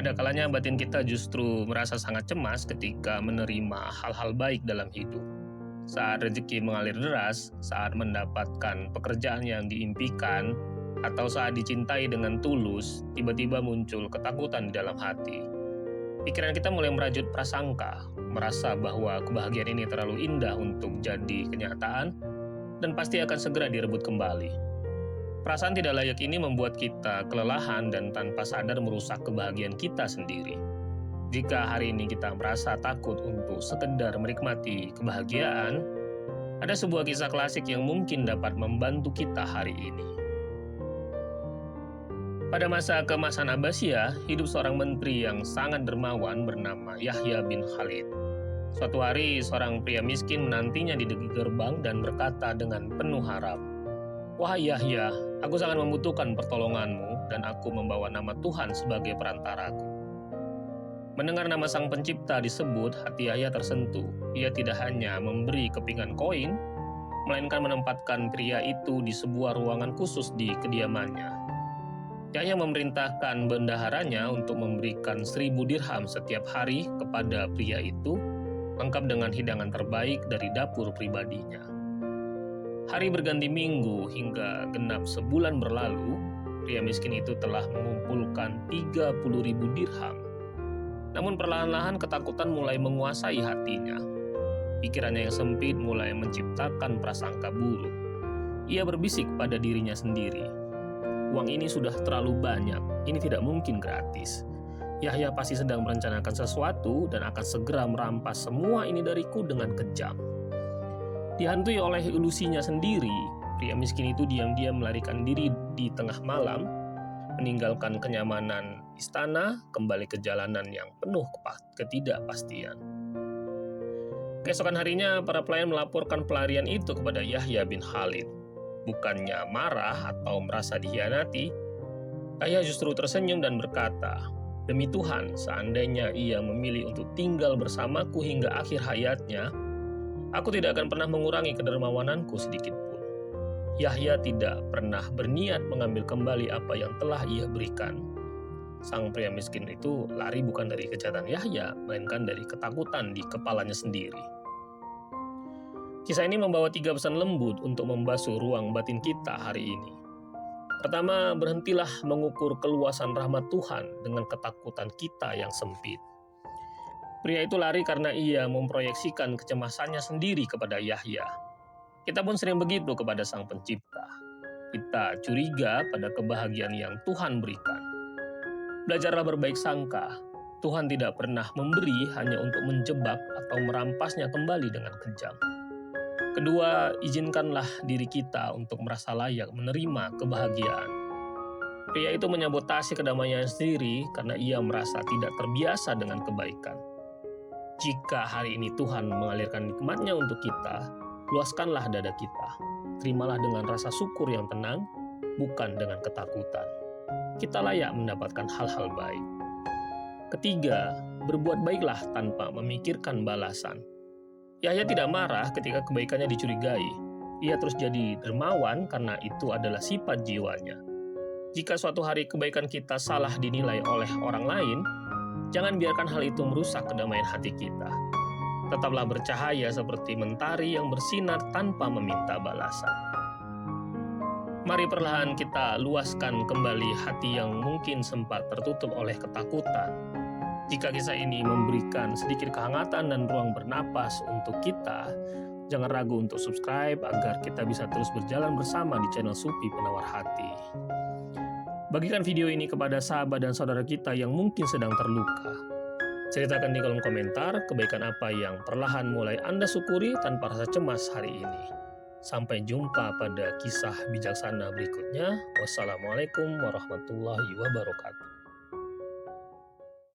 Ada kalanya batin kita justru merasa sangat cemas ketika menerima hal-hal baik dalam hidup. Saat rezeki mengalir deras, saat mendapatkan pekerjaan yang diimpikan, atau saat dicintai dengan tulus, tiba-tiba muncul ketakutan di dalam hati. Pikiran kita mulai merajut prasangka, merasa bahwa kebahagiaan ini terlalu indah untuk jadi kenyataan, dan pasti akan segera direbut kembali. Perasaan tidak layak ini membuat kita kelelahan dan tanpa sadar merusak kebahagiaan kita sendiri. Jika hari ini kita merasa takut untuk sekedar menikmati kebahagiaan, ada sebuah kisah klasik yang mungkin dapat membantu kita hari ini. Pada masa keemasan Abbasiyah, hidup seorang menteri yang sangat dermawan bernama Yahya bin Khalid. Suatu hari, seorang pria miskin menantinya di gerbang dan berkata dengan penuh harap, "Wahai Yahya, aku sangat membutuhkan pertolonganmu dan aku membawa nama Tuhan sebagai perantaraku." Mendengar nama Sang Pencipta disebut, hati Yahya tersentuh. Ia tidak hanya memberi kepingan koin, melainkan menempatkan pria itu di sebuah ruangan khusus di kediamannya. Yahya memerintahkan bendaharanya untuk memberikan 1.000 dirham setiap hari kepada pria itu, lengkap dengan hidangan terbaik dari dapur pribadinya. Hari berganti minggu hingga genap sebulan berlalu, pria miskin itu telah mengumpulkan 30.000 dirham. Namun perlahan-lahan ketakutan mulai menguasai hatinya. Pikirannya yang sempit mulai menciptakan prasangka buruk. Ia berbisik pada dirinya sendiri, "Uang ini sudah terlalu banyak, ini tidak mungkin gratis. Yahya pasti sedang merencanakan sesuatu dan akan segera merampas semua ini dariku dengan kejam." Dihantui oleh ilusinya sendiri, pria miskin itu diam-diam melarikan diri di tengah malam, meninggalkan kenyamanan istana, kembali ke jalanan yang penuh ketidakpastian. Keesokan harinya, para pelayan melaporkan pelarian itu kepada Yahya bin Khalid. Bukannya marah atau merasa dikhianati, Yahya justru tersenyum dan berkata, "Demi Tuhan, seandainya ia memilih untuk tinggal bersamaku hingga akhir hayatnya, aku tidak akan pernah mengurangi kedermawananku sedikit pun." Yahya tidak pernah berniat mengambil kembali apa yang telah ia berikan. Sang pria miskin itu lari bukan dari kejahatan Yahya, melainkan dari ketakutan di kepalanya sendiri. Kisah ini membawa 3 pesan lembut untuk membasuh ruang batin kita hari ini. Pertama, berhentilah mengukur keluasan rahmat Tuhan dengan ketakutan kita yang sempit. Pria itu lari karena ia memproyeksikan kecemasannya sendiri kepada Yahya. Kita pun sering begitu kepada Sang Pencipta. Kita curiga pada kebahagiaan yang Tuhan berikan. Belajarlah berbaik sangka. Tuhan tidak pernah memberi hanya untuk menjebak atau merampasnya kembali dengan kejam. Kedua, izinkanlah diri kita untuk merasa layak menerima kebahagiaan. Pria itu menyabotase kedamaian sendiri karena ia merasa tidak terbiasa dengan kebaikan. Jika hari ini Tuhan mengalirkan nikmat-Nya untuk kita, luaskanlah dada kita. Terimalah dengan rasa syukur yang tenang, bukan dengan ketakutan. Kita layak mendapatkan hal-hal baik. Ketiga, berbuat baiklah tanpa memikirkan balasan. Yahya tidak marah ketika kebaikannya dicurigai. Ia terus jadi dermawan karena itu adalah sifat jiwanya. Jika suatu hari kebaikan kita salah dinilai oleh orang lain, jangan biarkan hal itu merusak kedamaian hati kita. Tetaplah bercahaya seperti mentari yang bersinar tanpa meminta balasan. Mari perlahan kita luaskan kembali hati yang mungkin sempat tertutup oleh ketakutan. Jika kisah ini memberikan sedikit kehangatan dan ruang bernapas untuk kita, jangan ragu untuk subscribe agar kita bisa terus berjalan bersama di channel Supi Penawar Hati. Bagikan video ini kepada sahabat dan saudara kita yang mungkin sedang terluka. Ceritakan di kolom komentar kebaikan apa yang perlahan mulai Anda syukuri tanpa rasa cemas hari ini. Sampai jumpa pada kisah bijaksana berikutnya. Wassalamualaikum warahmatullahi wabarakatuh.